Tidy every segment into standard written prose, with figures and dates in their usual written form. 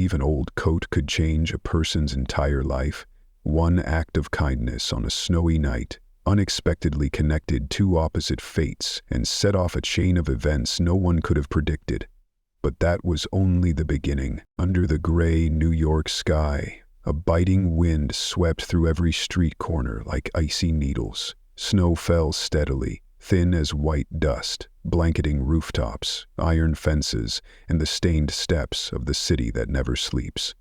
believe an old coat could change a person's entire life? One act of kindness on a snowy night unexpectedly connected two opposite fates and set off a chain of events no one could have predicted. But that was only the beginning. Under the gray New York sky, a biting wind swept through every street corner like icy needles. Snow fell steadily, thin as white dust, blanketing rooftops, iron fences, and the stained steps of the city that never sleeps.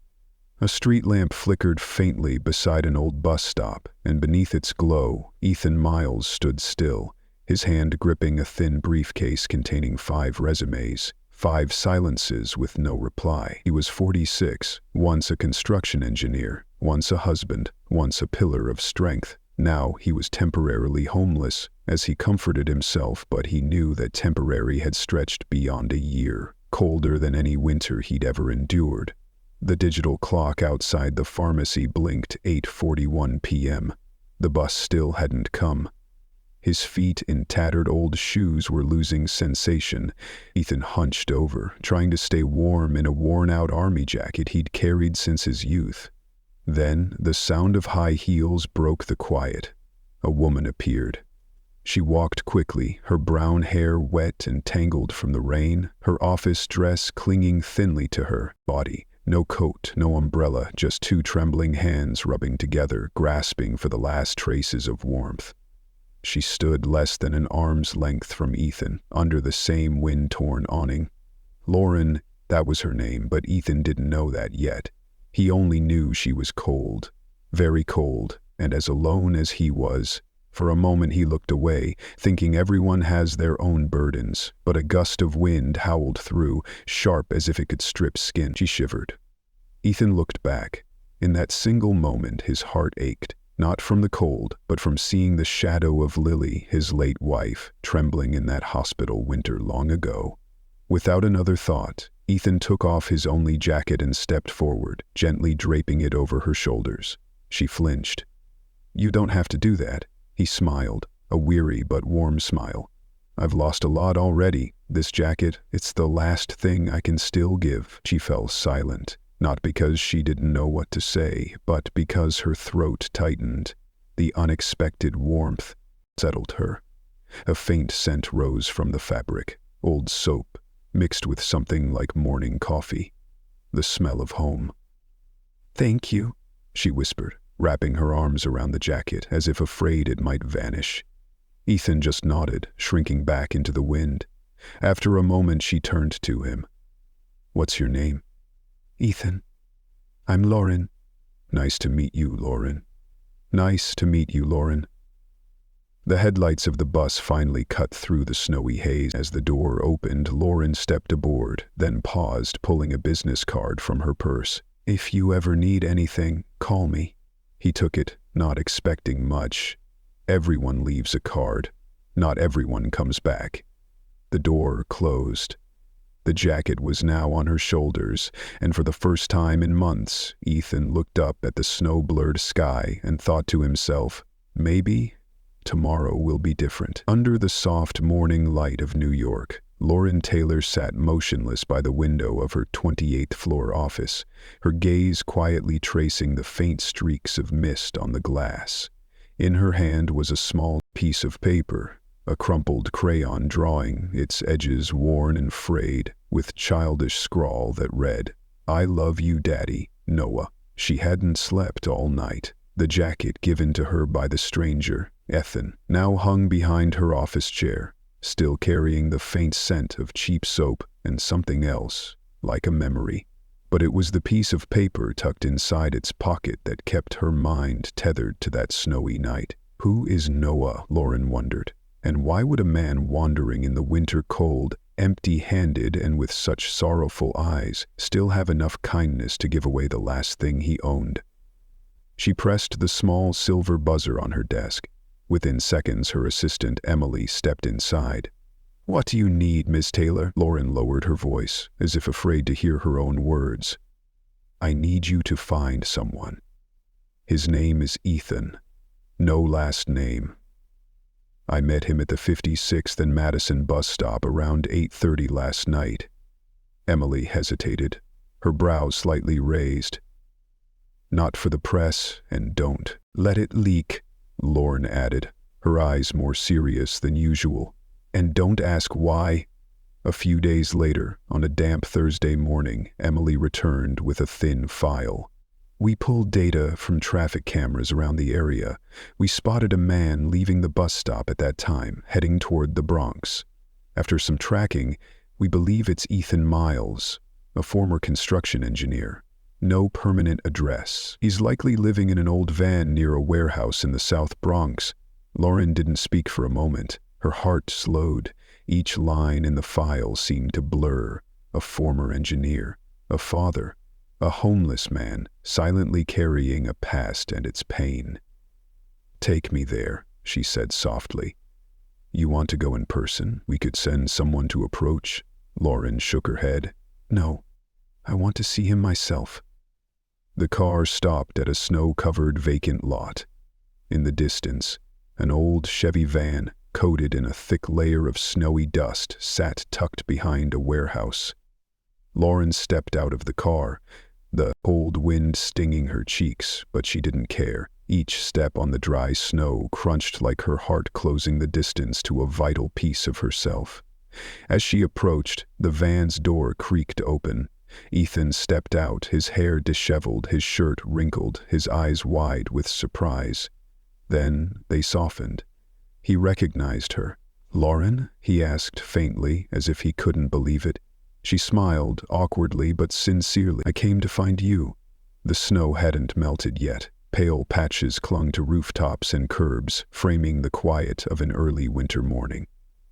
A street lamp flickered faintly beside an old bus stop, and beneath its glow, Ethan Miles stood still, his hand gripping a thin briefcase containing 5 resumes, 5 silences with no reply. He was 46, once a construction engineer, once a husband, once a pillar of strength. Now he was temporarily homeless, as he comforted himself, but he knew that temporary had stretched beyond a year, colder than any winter he'd ever endured. The digital clock outside the pharmacy blinked 8:41 p.m. The bus still hadn't come. His feet in tattered old shoes were losing sensation. Ethan hunched over, trying to stay warm in a worn-out army jacket he'd carried since his youth. Then the sound of high heels broke the quiet. A woman appeared. She walked quickly, her brown hair wet and tangled from the rain, her office dress clinging thinly to her body. No coat, no umbrella, just 2 trembling hands rubbing together, grasping for the last traces of warmth. She stood less than an arm's length from Ethan, under the same wind-torn awning. Lauren, that was her name, but Ethan didn't know that yet. He only knew she was cold, very cold, and as alone as he was. For a moment he looked away, thinking everyone has their own burdens, but a gust of wind howled through, sharp as if it could strip skin. She shivered. Ethan looked back. In that single moment his heart ached, not from the cold, but from seeing the shadow of Lily, his late wife, trembling in that hospital winter long ago. Without another thought, Ethan took off his only jacket and stepped forward, gently draping it over her shoulders. She flinched. "You don't have to do that." He smiled, a weary but warm smile. "I've lost a lot already. This jacket, it's the last thing I can still give." She fell silent, not because she didn't know what to say, but because her throat tightened. The unexpected warmth settled her. A faint scent rose from the fabric, old soap, mixed with something like morning coffee. The smell of home. "Thank you," she whispered, wrapping her arms around the jacket as if afraid it might vanish. Ethan just nodded, shrinking back into the wind. After a moment she turned to him. "What's your name?" "Ethan." "I'm Lauren." "Nice to meet you, Lauren." "Nice to meet you, Lauren." The headlights of the bus finally cut through the snowy haze. As the door opened, Lauren stepped aboard, then paused, pulling a business card from her purse. "If you ever need anything, call me." He took it, not expecting much. Everyone leaves a card. Not everyone comes back. The door closed. The jacket was now on her shoulders, and for the first time in months, Ethan looked up at the snow-blurred sky and thought to himself, maybe tomorrow will be different. Under the soft morning light of New York, Lauren Taylor sat motionless by the window of her 28th floor office, her gaze quietly tracing the faint streaks of mist on the glass. In her hand was a small piece of paper, a crumpled crayon drawing, its edges worn and frayed, with childish scrawl that read, "I love you, Daddy, Noah." She hadn't slept all night. The jacket given to her by the stranger, Ethan, now hung behind her office chair, still carrying the faint scent of cheap soap and something else, like a memory. But it was the piece of paper tucked inside its pocket that kept her mind tethered to that snowy night. Who is Noah, Lauren wondered, and why would a man wandering in the winter cold, empty-handed and with such sorrowful eyes, still have enough kindness to give away the last thing he owned? She pressed the small silver buzzer on her desk. Within seconds, her assistant, Emily, stepped inside. "What do you need, Miss Taylor?" Lauren lowered her voice, as if afraid to hear her own words. "I need you to find someone. His name is Ethan. No last name. I met him at the 56th and Madison bus stop around 8:30 last night." Emily hesitated. her brows slightly raised. "Not for the press, and don't let it leak," Lauren added, her eyes more serious than usual. "And don't ask why." A few days later, on a damp Thursday morning, Emily returned with a thin file. "We pulled data from traffic cameras around the area. We spotted a man leaving the bus stop at that time, heading toward the Bronx. After some tracking, we believe it's Ethan Miles, a former construction engineer. No permanent address. He's likely living in an old van near a warehouse in the South Bronx." Lauren didn't speak for a moment. Her heart slowed. Each line in the file seemed to blur. A former engineer, a father, a homeless man, silently carrying a past and its pain. "Take me there," she said softly. "You want to go in person? We could send someone to approach." Lauren shook her head. "No, I want to see him myself." The car stopped at a snow-covered vacant lot. In the distance, an old Chevy van, coated in a thick layer of snowy dust, sat tucked behind a warehouse. Lauren stepped out of the car, the cold wind stinging her cheeks, but she didn't care. Each step on the dry snow crunched like her heart closing the distance to a vital piece of herself. As she approached, the van's door creaked open. Ethan stepped out, his hair disheveled, his shirt wrinkled, his eyes wide with surprise. Then they softened. He recognized her. "Lauren?" he asked faintly, as if he couldn't believe it. She smiled, awkwardly but sincerely. "I came to find you." The snow hadn't melted yet. Pale patches clung to rooftops and curbs, framing the quiet of an early winter morning.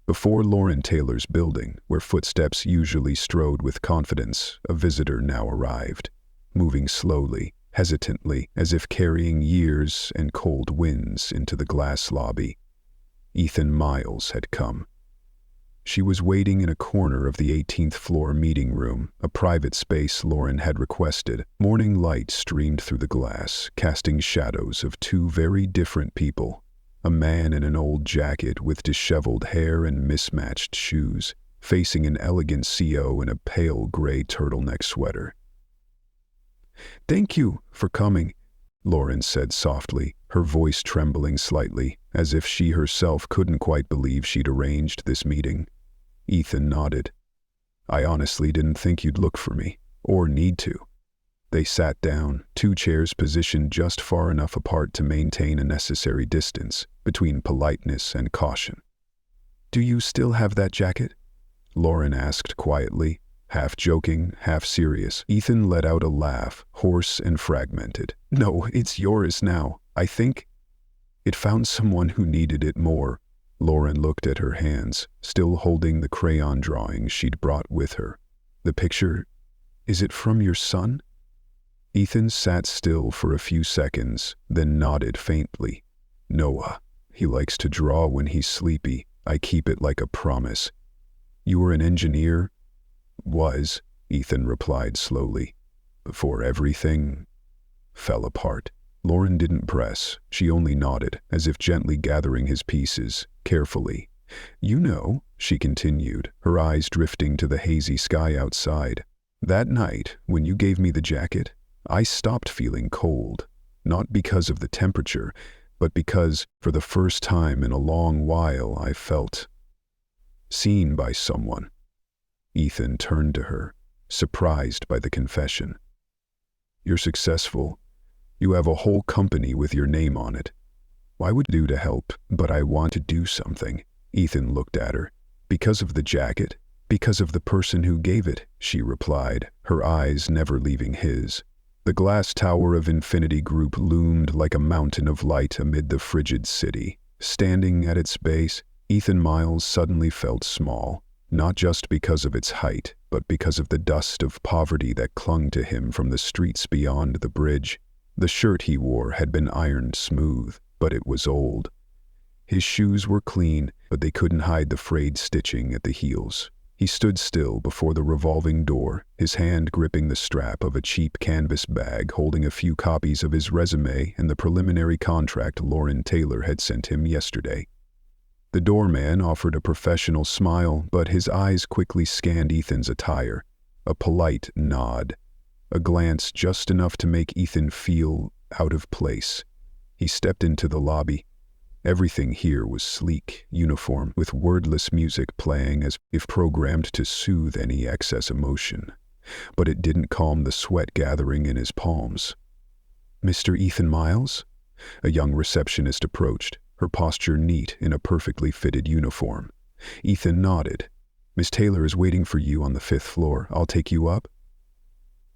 Before Lauren Taylor's building, where footsteps usually strode with confidence, a visitor now arrived, moving slowly, hesitantly, as if carrying years and cold winds into the glass lobby. Ethan Miles had come. She was waiting in a corner of the 18th floor meeting room, a private space Lauren had requested. Morning light streamed through the glass, casting shadows of two very different people. A man in an old jacket with disheveled hair and mismatched shoes, facing an elegant CEO in a pale gray turtleneck sweater. "Thank you for coming," Lauren said softly, her voice trembling slightly, as if she herself couldn't quite believe she'd arranged this meeting. Ethan nodded. "I honestly didn't think you'd look for me, or need to." They sat down, two chairs positioned just far enough apart to maintain a necessary distance between politeness and caution. "Do you still have that jacket?" Lauren asked quietly, half joking, half serious. Ethan let out a laugh, hoarse and fragmented. "No, it's yours now, I think. It found someone who needed it more." Lauren looked at her hands, still holding the crayon drawing she'd brought with her. "The picture, is it from your son?" Ethan sat still for a few seconds, then nodded faintly. "Noah. He likes to draw when he's sleepy. I keep it like a promise." "You were an engineer?" "Was," Ethan replied slowly, "before everything fell apart." Lauren didn't press. She only nodded, as if gently gathering his pieces, carefully. "You know," she continued, her eyes drifting to the hazy sky outside, "that night, when you gave me the jacket, I stopped feeling cold, not because of the temperature, but because, for the first time in a long while, I felt seen by someone." Ethan turned to her, surprised by the confession. "You're successful. You have a whole company with your name on it. Why would you do to help? But I want to do something." Ethan looked at her. "Because of the jacket? Because of the person who gave it," she replied, her eyes never leaving his. The glass tower of Infinity Group loomed like a mountain of light amid the frigid city. Standing at its base, Ethan Miles suddenly felt small, not just because of its height, but because of the dust of poverty that clung to him from the streets beyond the bridge. The shirt he wore had been ironed smooth, but it was old. His shoes were clean, but they couldn't hide the frayed stitching at the heels. He stood still before the revolving door, his hand gripping the strap of a cheap canvas bag holding a few copies of his resume and the preliminary contract Lauren Taylor had sent him yesterday. The doorman offered a professional smile, but his eyes quickly scanned Ethan's attire. A polite nod. a glance just enough to make Ethan feel out of place. He stepped into the lobby. Everything here was sleek, uniform, with wordless music playing as if programmed to soothe any excess emotion. But it didn't calm the sweat gathering in his palms. "Mr. Ethan Miles?" A young receptionist approached, her posture neat in a perfectly fitted uniform. Ethan nodded. "Miss Taylor is waiting for you on the 5th floor. I'll take you up."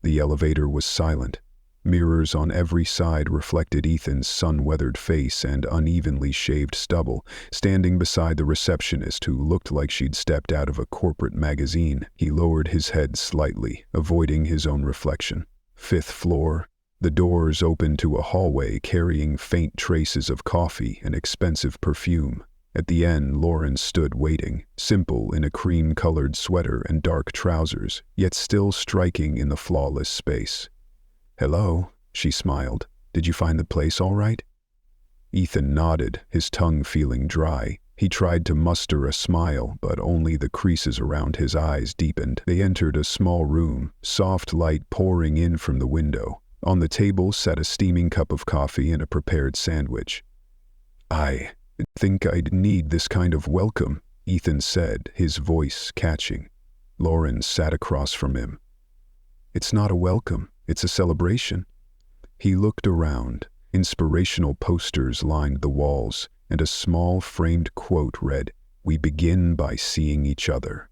The elevator was silent. Mirrors on every side reflected Ethan's sun-weathered face and unevenly shaved stubble, standing beside the receptionist who looked like she'd stepped out of a corporate magazine. He lowered his head slightly, avoiding his own reflection. 5th floor. The doors opened to a hallway carrying faint traces of coffee and expensive perfume. At the end, Lauren stood waiting, simple in a cream-colored sweater and dark trousers, yet still striking in the flawless space. "Hello," she smiled. "Did you find the place all right?" Ethan nodded, his tongue feeling dry. He tried to muster a smile, but only the creases around his eyes deepened. They entered a small room, soft light pouring in from the window. On the table sat a steaming cup of coffee and a prepared sandwich. "I think I'd need this kind of welcome," Ethan said, his voice catching. Lauren sat across from him. "It's not a welcome, it's a celebration." He looked around. Inspirational posters lined the walls, and a small framed quote read, "We begin by seeing each other."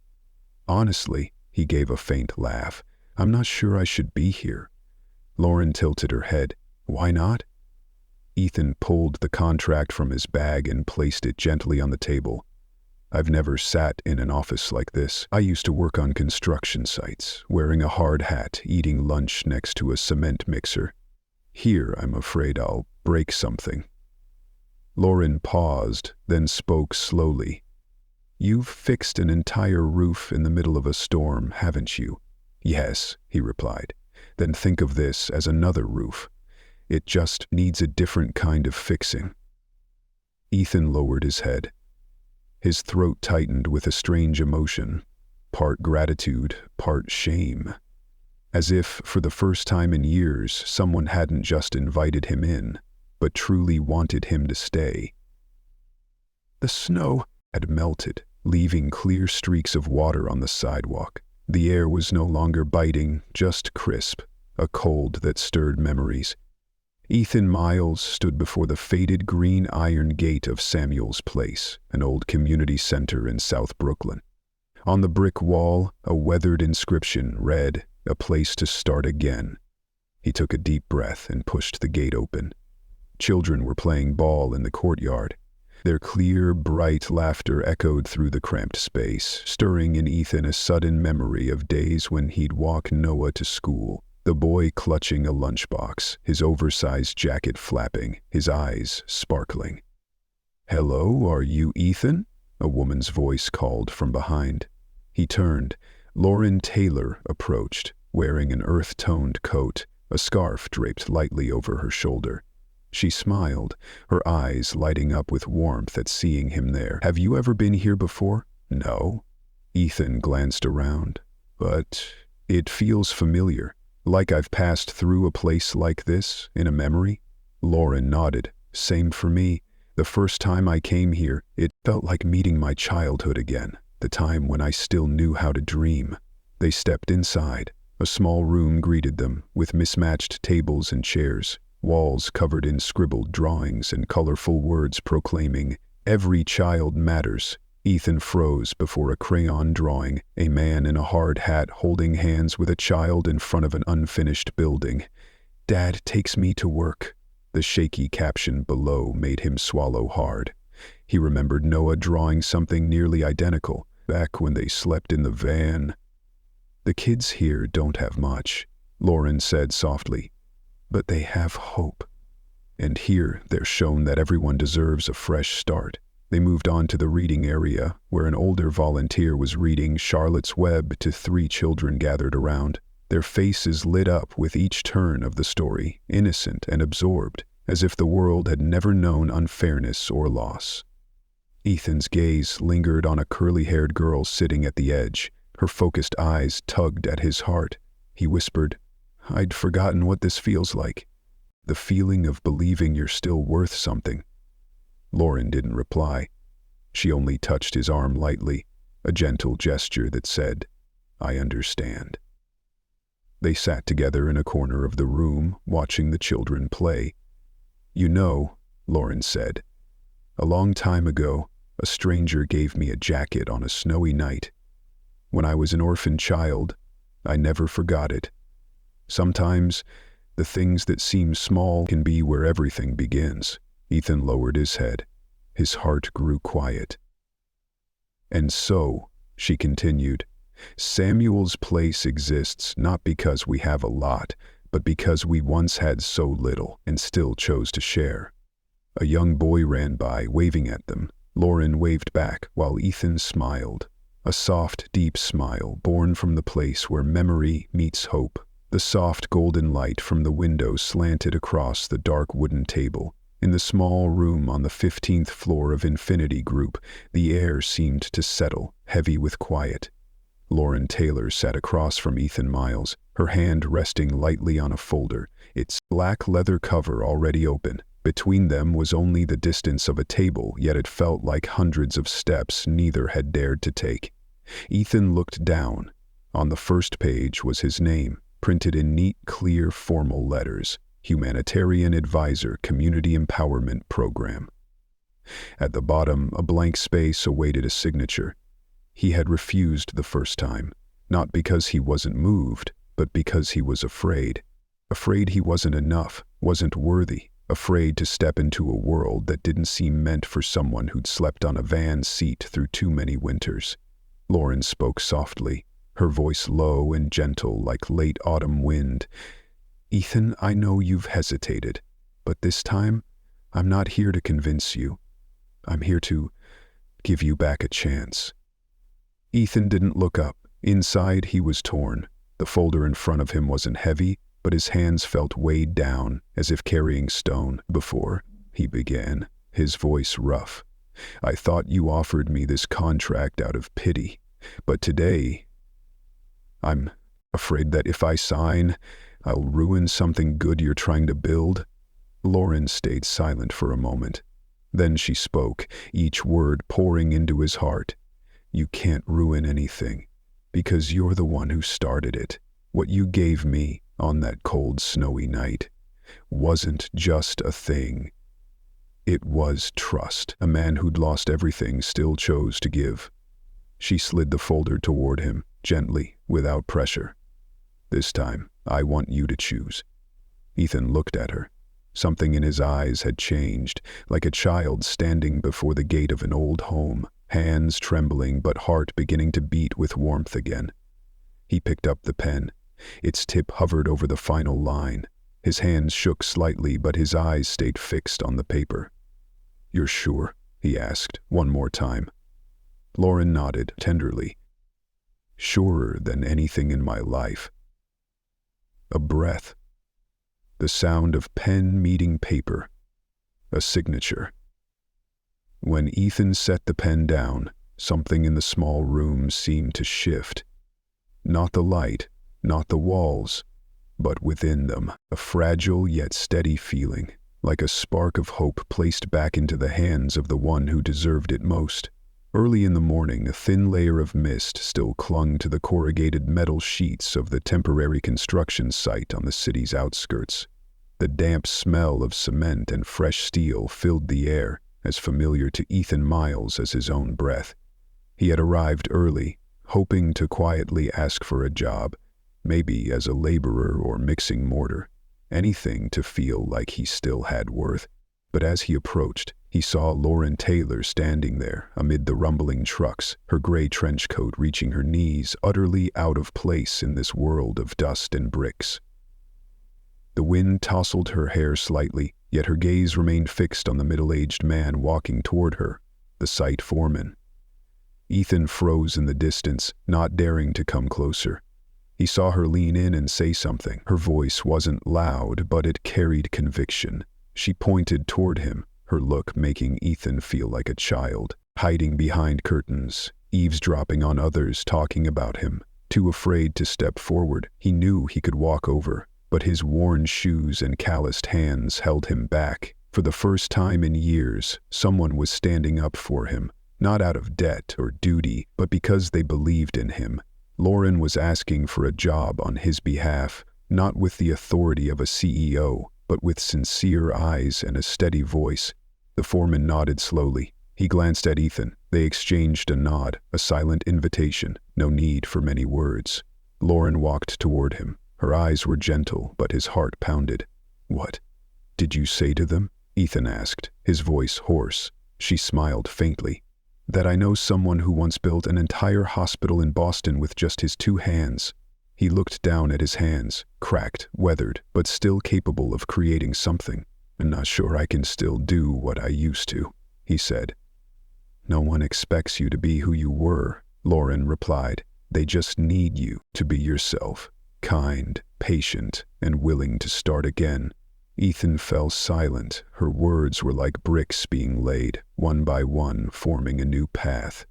"Honestly," he gave a faint laugh, "I'm not sure I should be here." Lauren tilted her head. "Why not?" Ethan pulled the contract from his bag and placed it gently on the table. "I've never sat in an office like this. I used to work on construction sites, wearing a hard hat, eating lunch next to a cement mixer. Here, I'm afraid I'll break something." Lauren paused, then spoke slowly. "You've fixed an entire roof in the middle of a storm, haven't you?" "Yes," he replied. "Then think of this as another roof. It just needs a different kind of fixing." Ethan lowered his head. His throat tightened with a strange emotion, part gratitude, part shame. As if, for the first time in years, someone hadn't just invited him in, but truly wanted him to stay. The snow had melted, leaving clear streaks of water on the sidewalk. The air was no longer biting, just crisp, a cold that stirred memories. Ethan Miles stood before the faded green iron gate of Samuel's Place, an old community center in South Brooklyn. On the brick wall, a weathered inscription read, "A place to start again." He took a deep breath and pushed the gate open. Children were playing ball in the courtyard. Their clear, bright laughter echoed through the cramped space, stirring in Ethan a sudden memory of days when he'd walk Noah to school. The boy clutching a lunchbox, his oversized jacket flapping, his eyes sparkling. "Hello, are you Ethan?" a woman's voice called from behind. He turned. Lauren Taylor approached, wearing an earth-toned coat, a scarf draped lightly over her shoulder. She smiled, her eyes lighting up with warmth at seeing him there. "Have you ever been here before?" "No." Ethan glanced around. "But it feels familiar. Like I've passed through a place like this, in a memory?" Lauren nodded. "Same for me. The first time I came here, it felt like meeting my childhood again, the time when I still knew how to dream." They stepped inside. A small room greeted them, with mismatched tables and chairs, walls covered in scribbled drawings and colorful words proclaiming, "Every child matters." Ethan froze before a crayon drawing, a man in a hard hat holding hands with a child in front of an unfinished building. "Dad takes me to work." The shaky caption below made him swallow hard. He remembered Noah drawing something nearly identical, back when they slept in the van. "The kids here don't have much," Lauren said softly, "but they have hope. And here they're shown that everyone deserves a fresh start." They moved on to the reading area, where an older volunteer was reading Charlotte's Web to 3 children gathered around. Their faces lit up with each turn of the story, innocent and absorbed, as if the world had never known unfairness or loss. Ethan's gaze lingered on a curly-haired girl sitting at the edge. Her focused eyes tugged at his heart. He whispered, I'd forgotten what this feels like. The feeling of believing you're still worth something." Lauren didn't reply. She only touched his arm lightly, a gentle gesture that said, "I understand." They sat together in a corner of the room, watching the children play. "You know," Lauren said, "a long time ago, a stranger gave me a jacket on a snowy night. When I was an orphan child, I never forgot it. Sometimes, the things that seem small can be where everything begins." Ethan lowered his head. His heart grew quiet. "And so," she continued, "Samuel's place exists not because we have a lot, but because we once had so little and still chose to share." A young boy ran by, waving at them. Lauren waved back while Ethan smiled. A soft, deep smile born from the place where memory meets hope. The soft golden light from the window slanted across the dark wooden table. In the small room on the 15th floor of Infinity Group, the air seemed to settle, heavy with quiet. Lauren Taylor sat across from Ethan Miles, her hand resting lightly on a folder, its black leather cover already open. Between them was only the distance of a table, yet it felt like hundreds of steps neither had dared to take. Ethan looked down. On the first page was his name, printed in neat, clear, formal letters. Humanitarian Advisor, Community Empowerment Program. At the bottom, a blank space awaited a signature. He had refused the first time, not because he wasn't moved, but because he was afraid. Afraid he wasn't enough, wasn't worthy, afraid to step into a world that didn't seem meant for someone who'd slept on a van seat through too many winters. Lauren spoke softly, her voice low and gentle like late autumn wind. "Ethan, I know you've hesitated, but this time, I'm not here to convince you. I'm here to give you back a chance." Ethan didn't look up. Inside, he was torn. The folder in front of him wasn't heavy, but his hands felt weighed down, as if carrying stone. "Before," he began, his voice rough, "I thought you offered me this contract out of pity, but today, I'm afraid that if I sign, I'll ruin something good you're trying to build." Lauren stayed silent for a moment. Then she spoke, each word pouring into his heart. "You can't ruin anything, because you're the one who started it. What you gave me on that cold, snowy night wasn't just a thing. It was trust. A man who'd lost everything still chose to give." She slid the folder toward him, gently, without pressure. "This time, I want you to choose." Ethan looked at her. Something in his eyes had changed, like a child standing before the gate of an old home, hands trembling but heart beginning to beat with warmth again. He picked up the pen. Its tip hovered over the final line. His hands shook slightly, but his eyes stayed fixed on the paper. "You're sure?" he asked, one more time. Lauren nodded tenderly. "Surer than anything in my life." A breath. The sound of pen meeting paper. A signature. When Ethan set the pen down, something in the small room seemed to shift. Not the light, not the walls, but within them, a fragile yet steady feeling, like a spark of hope placed back into the hands of the one who deserved it most. Early in the morning, a thin layer of mist still clung to the corrugated metal sheets of the temporary construction site on the city's outskirts. The damp smell of cement and fresh steel filled the air, as familiar to Ethan Miles as his own breath. He had arrived early, hoping to quietly ask for a job, maybe as a laborer or mixing mortar, anything to feel like he still had worth. But as he approached, he saw Lauren Taylor standing there amid the rumbling trucks, her gray trench coat reaching her knees, utterly out of place in this world of dust and bricks. The wind tousled her hair slightly, yet her gaze remained fixed on the middle-aged man walking toward her, the site foreman. Ethan froze in the distance, not daring to come closer. He saw her lean in and say something. Her voice wasn't loud, but it carried conviction. She pointed toward him, her look making Ethan feel like a child, hiding behind curtains, eavesdropping on others talking about him. Too afraid to step forward, he knew he could walk over, but his worn shoes and calloused hands held him back. For the first time in years, someone was standing up for him, not out of debt or duty, but because they believed in him. Lauren was asking for a job on his behalf, not with the authority of a CEO, but with sincere eyes and a steady voice. The foreman nodded slowly. He glanced at Ethan. They exchanged a nod, a silent invitation, no need for many words. Lauren walked toward him. Her eyes were gentle, but his heart pounded. "What did you say to them?" Ethan asked, his voice hoarse. She smiled faintly. "That I know someone who once built an entire hospital in Boston with just his 2 hands. He looked down at his hands, cracked, weathered, but still capable of creating something. "I'm not sure I can still do what I used to," he said. "No one expects you to be who you were," Lauren replied. "They just need you to be yourself, kind, patient, and willing to start again." Ethan fell silent. Her words were like bricks being laid, one by one, forming a new path.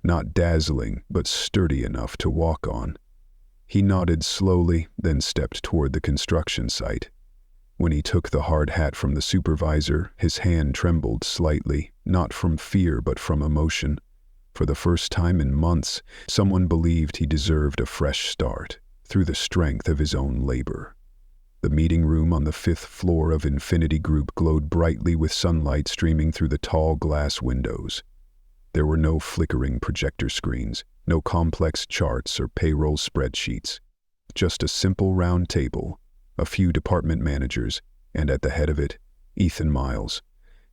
Not dazzling, but sturdy enough to walk on. He nodded slowly, then stepped toward the construction site. When he took the hard hat from the supervisor, his hand trembled slightly, not from fear but from emotion. For the first time in months, someone believed he deserved a fresh start, through the strength of his own labor. The meeting room on the 5th floor of Infinity Group glowed brightly with sunlight streaming through the tall glass windows. There were no flickering projector screens, no complex charts or payroll spreadsheets. Just a simple round table, a few department managers, and at the head of it, Ethan Miles,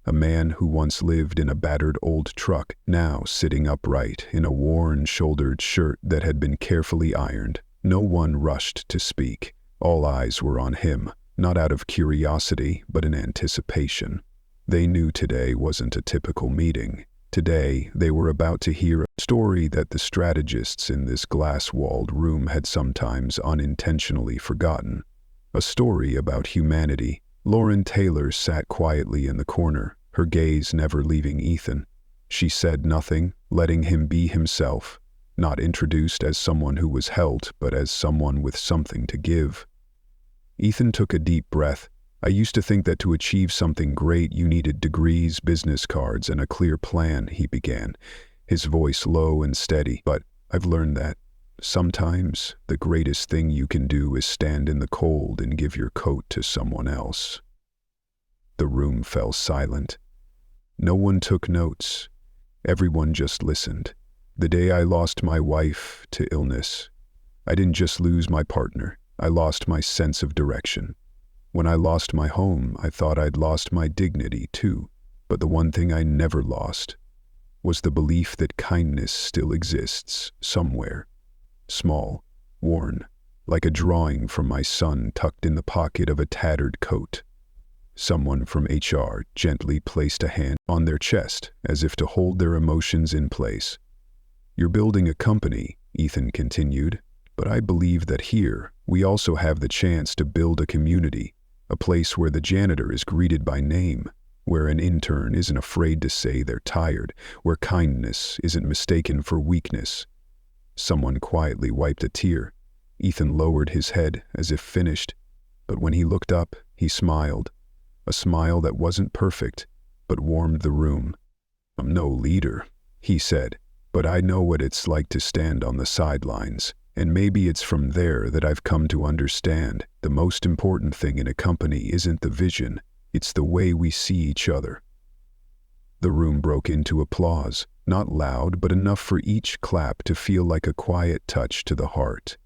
a man who once lived in a battered old truck, now sitting upright in a worn, shouldered shirt that had been carefully ironed. No one rushed to speak. All eyes were on him, not out of curiosity, but in anticipation. They knew today wasn't a typical meeting. Today, they were about to hear a story that the strategists in this glass-walled room had sometimes unintentionally forgotten. A story about humanity. Lauren Taylor sat quietly in the corner, her gaze never leaving Ethan. She said nothing, letting him be himself, not introduced as someone who was held, but as someone with something to give. Ethan took a deep breath. "I used to think that to achieve something great you needed degrees, business cards, and a clear plan," he began, his voice low and steady. "But I've learned that sometimes the greatest thing you can do is stand in the cold and give your coat to someone else." The room fell silent. No one took notes. Everyone just listened. "The day I lost my wife to illness, I didn't just lose my partner. I lost my sense of direction. When I lost my home, I thought I'd lost my dignity too. But the one thing I never lost was the belief that kindness still exists somewhere. Small, worn, like a drawing from my son tucked in the pocket of a tattered coat." Someone from HR gently placed a hand on their chest, as if to hold their emotions in place. "You're building a company," Ethan continued, "but I believe that here we also have the chance to build a community, a place where the janitor is greeted by name, where an intern isn't afraid to say they're tired, where kindness isn't mistaken for weakness." Someone quietly wiped a tear. Ethan lowered his head as if finished, but when he looked up, he smiled. A smile that wasn't perfect, but warmed the room. "I'm no leader," he said, "but I know what it's like to stand on the sidelines. And maybe it's from there that I've come to understand the most important thing in a company isn't the vision, it's the way we see each other." The room broke into applause, not loud but enough for each clap to feel like a quiet touch to the heart.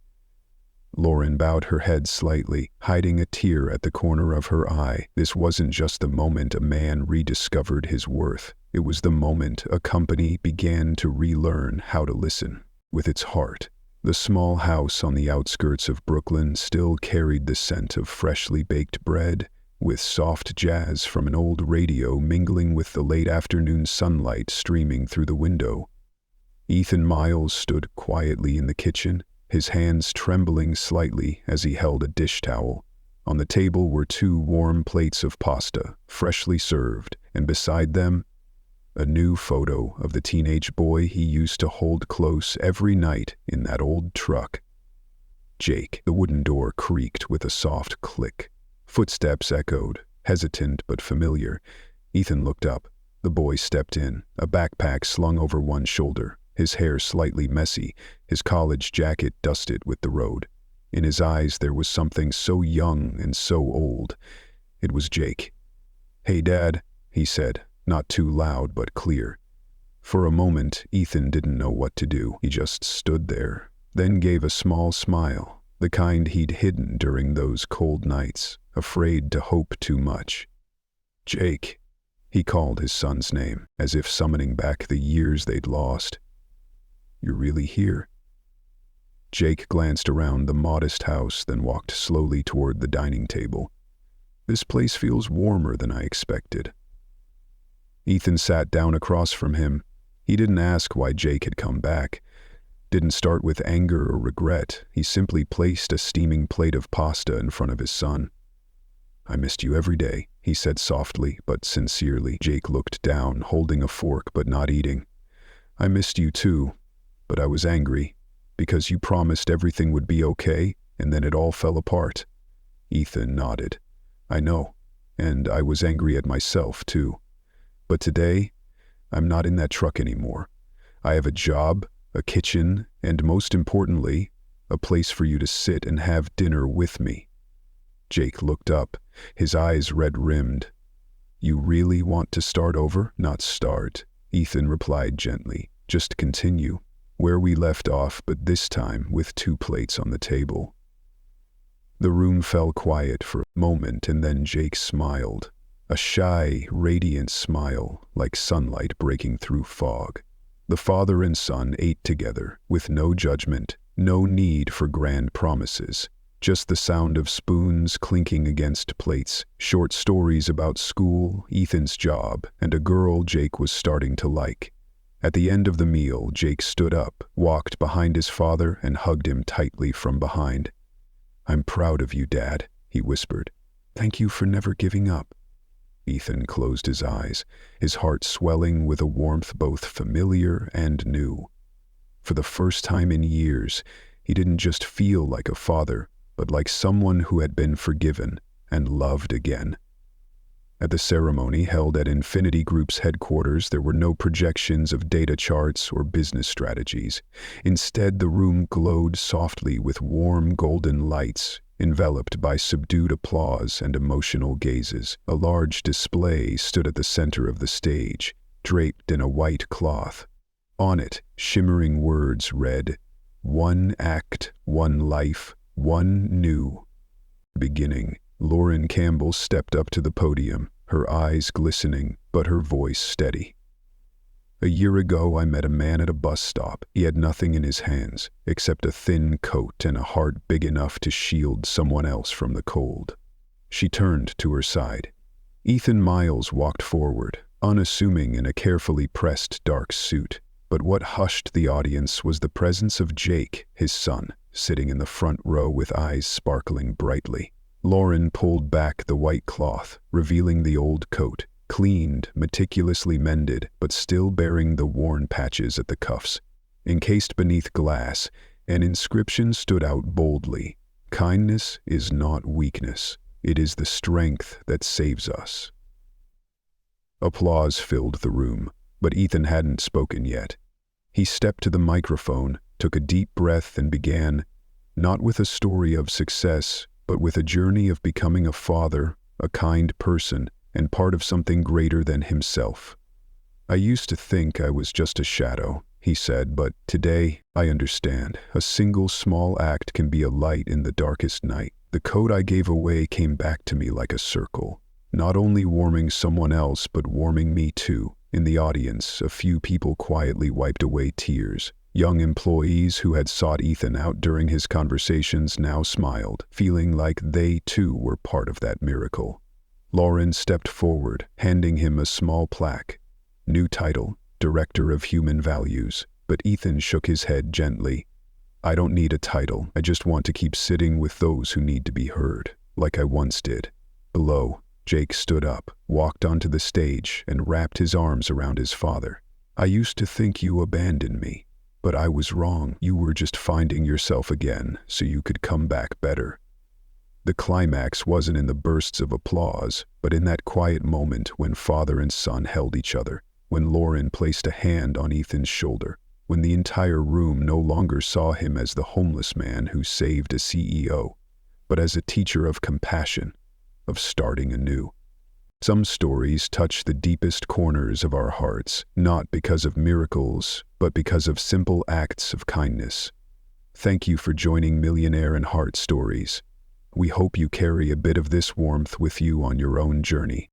Lauren bowed her head slightly, hiding a tear at the corner of her eye. This wasn't just the moment a man rediscovered his worth. It was the moment a company began to relearn how to listen with its heart. The small house on the outskirts of Brooklyn still carried the scent of freshly baked bread, with soft jazz from an old radio mingling with the late afternoon sunlight streaming through the window. Ethan Miles stood quietly in the kitchen, his hands trembling slightly as he held a dish towel. On the table were 2 warm plates of pasta, freshly served, and beside them, a new photo of the teenage boy he used to hold close every night in that old truck. Jake. The wooden door creaked with a soft click. Footsteps echoed, hesitant but familiar. Ethan looked up. The boy stepped in, a backpack slung over one shoulder, his hair slightly messy, his college jacket dusted with the road. In his eyes there was something so young and so old. It was Jake. "Hey, Dad," he said, not too loud but clear. For a moment, Ethan didn't know what to do. He just stood there, then gave a small smile, the kind he'd hidden during those cold nights, afraid to hope too much. "Jake," he called his son's name, as if summoning back the years they'd lost. "You're really here?" Jake glanced around the modest house, then walked slowly toward the dining table. "This place feels warmer than I expected." Ethan sat down across from him. He didn't ask why Jake had come back. Didn't start with anger or regret. He simply placed a steaming plate of pasta in front of his son. "I missed you every day," he said softly but sincerely. Jake looked down, holding a fork but not eating. "I missed you too, but I was angry, because you promised everything would be okay, and then it all fell apart." Ethan nodded. "I know, and I was angry at myself too. But today, I'm not in that truck anymore. I have a job, a kitchen, and most importantly, a place for you to sit and have dinner with me." Jake looked up, his eyes red-rimmed. "You really want to start over?" "Not start," Ethan replied gently. "Just continue where we left off, but this time with 2 plates on the table." The room fell quiet for a moment, and then Jake smiled. A shy, radiant smile, like sunlight breaking through fog. The father and son ate together, with no judgment, no need for grand promises. Just the sound of spoons clinking against plates, short stories about school, Ethan's job, and a girl Jake was starting to like. At the end of the meal, Jake stood up, walked behind his father, and hugged him tightly from behind. "I'm proud of you, Dad," he whispered. "Thank you for never giving up." Ethan closed his eyes, his heart swelling with a warmth both familiar and new. For the first time in years, he didn't just feel like a father, but like someone who had been forgiven and loved again. At the ceremony held at Infinity Group's headquarters, there were no projections of data charts or business strategies. Instead, the room glowed softly with warm golden lights, enveloped by subdued applause and emotional gazes. A large display stood at the center of the stage, draped in a white cloth. On it, shimmering words read, "One act, one life, one new beginning." Lauren Campbell stepped up to the podium, her eyes glistening, but her voice steady. "A year ago, I met a man at a bus stop. He had nothing in his hands, except a thin coat and a heart big enough to shield someone else from the cold." She turned to her side. Ethan Miles walked forward, unassuming in a carefully pressed dark suit. But what hushed the audience was the presence of Jake, his son, sitting in the front row with eyes sparkling brightly. Lauren pulled back the white cloth, revealing the old coat, cleaned, meticulously mended, but still bearing the worn patches at the cuffs. Encased beneath glass, an inscription stood out boldly. "Kindness is not weakness. It is the strength that saves us." Applause filled the room, but Ethan hadn't spoken yet. He stepped to the microphone, took a deep breath, and began, not with a story of success, but with a journey of becoming a father, a kind person, and part of something greater than himself. "I used to think I was just a shadow," he said, "but today I understand. A single small act can be a light in the darkest night. The coat I gave away came back to me like a circle, not only warming someone else but warming me too." In the audience, a few people quietly wiped away tears. Young employees who had sought Ethan out during his conversations now smiled, feeling like they too were part of that miracle. Lauren stepped forward, handing him a small plaque. New title, Director of Human Values. But Ethan shook his head gently. "I don't need a title. I just want to keep sitting with those who need to be heard, like I once did." Below, Jake stood up, walked onto the stage, and wrapped his arms around his father. "I used to think you abandoned me. But I was wrong. You were just finding yourself again so you could come back better. The climax wasn't in the bursts of applause, but in that quiet moment when father and son held each other, when Lauren placed a hand on Ethan's shoulder, when the entire room no longer saw him as the homeless man who saved a CEO, but as a teacher of compassion, of starting anew. Some stories touch the deepest corners of our hearts, not because of miracles, but because of simple acts of kindness. Thank you for joining Millionaire and Heart Stories. We hope you carry a bit of this warmth with you on your own journey.